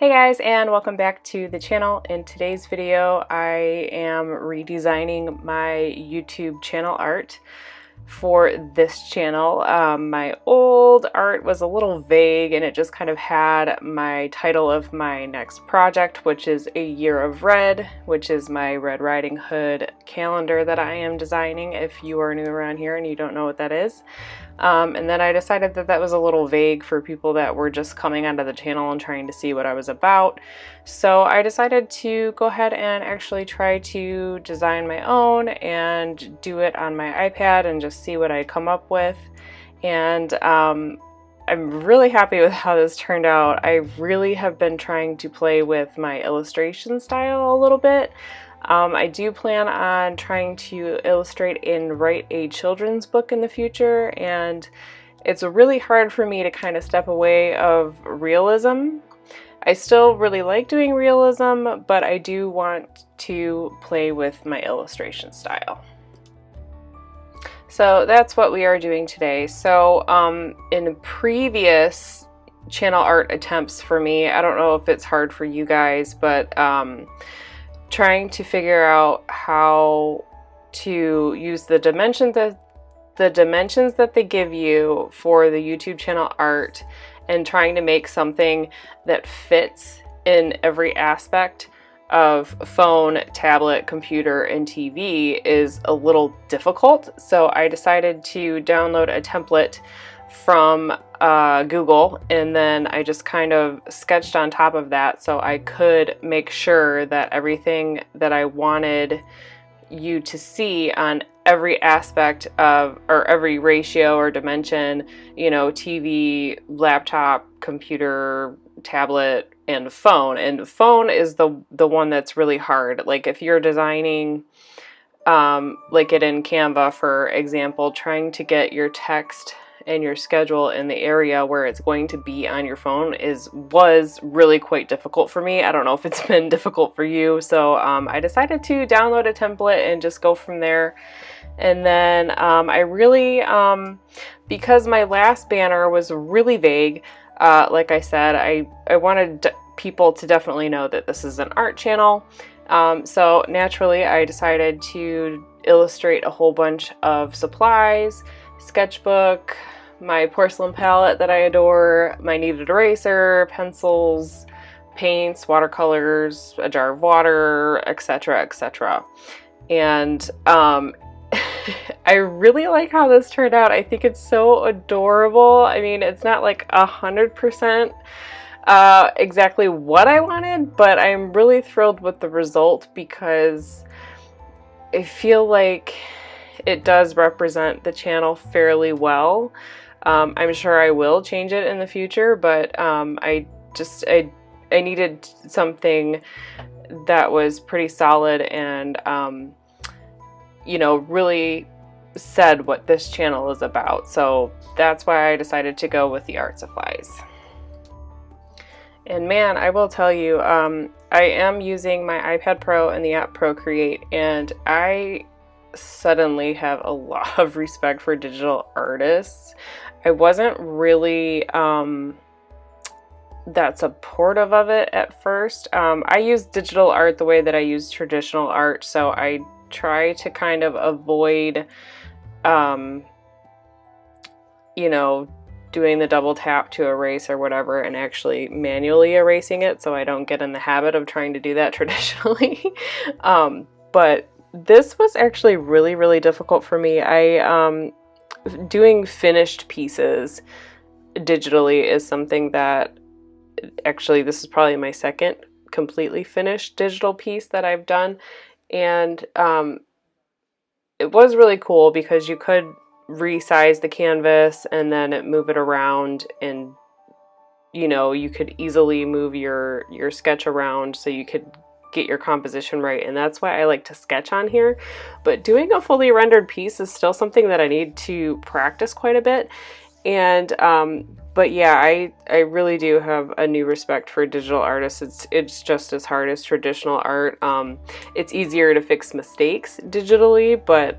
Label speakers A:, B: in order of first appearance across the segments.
A: Hey guys, and welcome back to the channel. In today's video I am redesigning my YouTube channel art for this channel. My old art was a little vague and it just kind of had my title of my next project, which is A Year of Red, which is my Red Riding Hood calendar that I am designing if you are new around here and you don't know what that is. And then I decided that that was a little vague for people that were just coming onto the channel and trying to see what I was about. So I decided to go ahead and actually try to design my own and do it on my iPad and just see what I come up with. And I'm really happy with how this turned out. I really have been trying to play with my illustration style a little bit. I do plan on trying to illustrate and write a children's book in the future, and it's really hard for me to kind of step away of realism. I still really like doing realism, but I do want to play with my illustration style. So that's what we are doing today. So in previous channel art attempts for me, I don't know if it's hard for you guys, but trying to figure out how to use the dimensions that they give you for the YouTube channel art and trying to make something that fits in every aspect of phone, tablet, computer, and TV is a little difficult. So I decided to download a template from Google, and then I just kind of sketched on top of that so I could make sure that everything that I wanted you to see on every aspect of, or every ratio or dimension, you know, TV, laptop, computer, tablet, and phone. And phone is the one that's really hard. Like if you're designing like it in Canva, for example, trying to get your text and your schedule in the area where it's going to be on your phone was really quite difficult for me. I don't know if it's been difficult for you. So I decided to download a template and just go from there. And then I really, because my last banner was really vague, like I said, I wanted people to definitely know that this is an art channel. So naturally I decided to illustrate a whole bunch of supplies, sketchbook, my porcelain palette that I adore, my kneaded eraser, pencils, paints, watercolors, a jar of water, etc., etc. And I really like how this turned out. I think it's so adorable. I mean, it's not like 100% exactly what I wanted, but I'm really thrilled with the result because I feel like it does represent the channel fairly well. I'm sure I will change it in the future, but I needed something that was pretty solid and you know, really said what this channel is about. So that's why I decided to go with the art supplies. And man, I will tell you, I am using my iPad Pro and the app Procreate, and I suddenly have a lot of respect for digital artists. I wasn't really that supportive of it at first. I use digital art the way that I use traditional art, so I try to kind of avoid you know, doing the double tap to erase or whatever and actually manually erasing it, so I don't get in the habit of trying to do that traditionally. But this was actually really, really difficult for me. Doing finished pieces digitally is something that, actually this is probably my second completely finished digital piece that I've done, and it was really cool because you could resize the canvas and then move it around, and you know, you could easily move your sketch around so you could get your composition right, and that's why I like to sketch on here. But doing a fully rendered piece is still something that I need to practice quite a bit. And but yeah, I really do have a new respect for digital artists. It's just as hard as traditional art. It's easier to fix mistakes digitally, but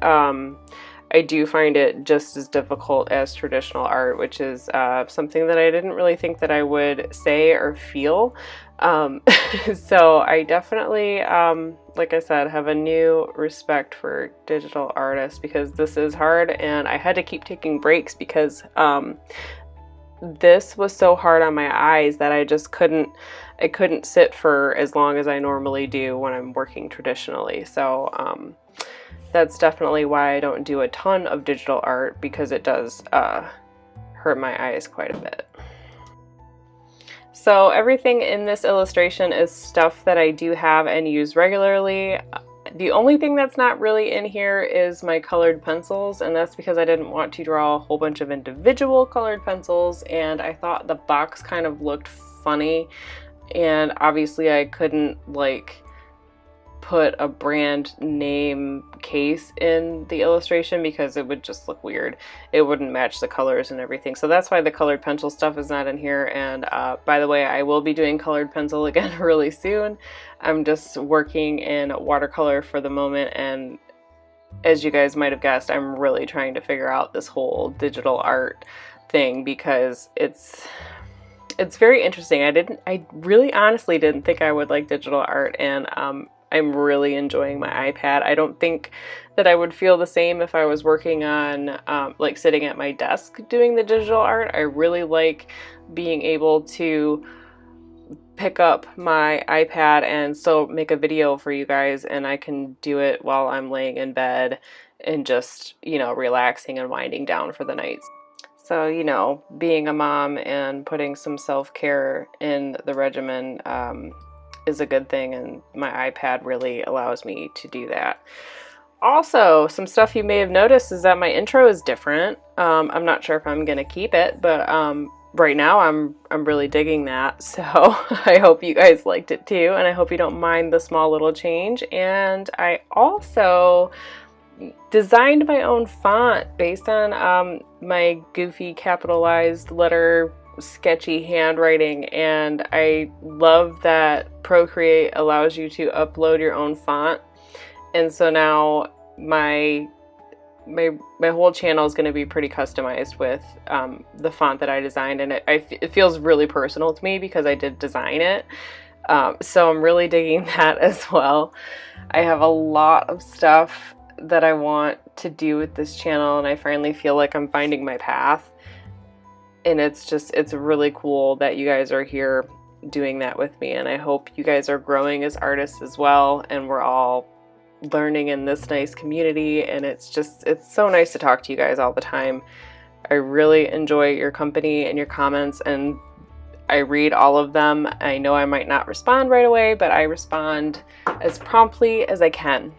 A: I do find it just as difficult as traditional art, which is something that I didn't really think that I would say or feel. So I definitely, like I said, have a new respect for digital artists because this is hard, and I had to keep taking breaks because this was so hard on my eyes that I couldn't sit for as long as I normally do when I'm working traditionally. So that's definitely why I don't do a ton of digital art, because it does hurt my eyes quite a bit. So everything in this illustration is stuff that I do have and use regularly. The only thing that's not really in here is my colored pencils, and that's because I didn't want to draw a whole bunch of individual colored pencils, and I thought the box kind of looked funny, and obviously I couldn't like put a brand name case in the illustration because it would just look weird. It wouldn't match the colors and everything. So that's why the colored pencil stuff is not in here. And by the way, I will be doing colored pencil again really soon. I'm just working in watercolor for the moment, and as you guys might have guessed, I'm really trying to figure out this whole digital art thing because it's very interesting. I really honestly didn't think I would like digital art, and I'm really enjoying my iPad. I don't think that I would feel the same if I was working on like sitting at my desk doing the digital art. I really like being able to pick up my iPad and still make a video for you guys, and I can do it while I'm laying in bed and just, you know, relaxing and winding down for the night. So, you know, being a mom and putting some self-care in the regimen is a good thing, and my iPad really allows me to do that. Also, some stuff you may have noticed is that my intro is different. I'm not sure if I'm gonna keep it, but right now I'm really digging that, so I hope you guys liked it too, and I hope you don't mind the small little change. And I also designed my own font based on my goofy capitalized letter sketchy handwriting, and I love that Procreate allows you to upload your own font, and so now my whole channel is going to be pretty customized with the font that I designed, and it feels really personal to me because I did design it. So I'm really digging that as well. I have a lot of stuff that I want to do with this channel, and I finally feel like I'm finding my path. And it's really cool that you guys are here doing that with me, and I hope you guys are growing as artists as well, and we're all learning in this nice community, and it's so nice to talk to you guys all the time. I really enjoy your company and your comments, and I read all of them. I know I might not respond right away, but I respond as promptly as I can.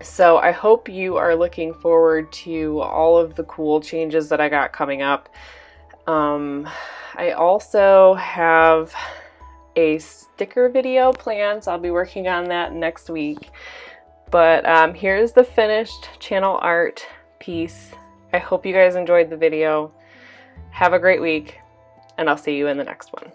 A: So I hope you are looking forward to all of the cool changes that I got coming up. I also have a sticker video planned, so I'll be working on that next week. But here's the finished channel art piece. I hope you guys enjoyed the video. Have a great week, and I'll see you in the next one.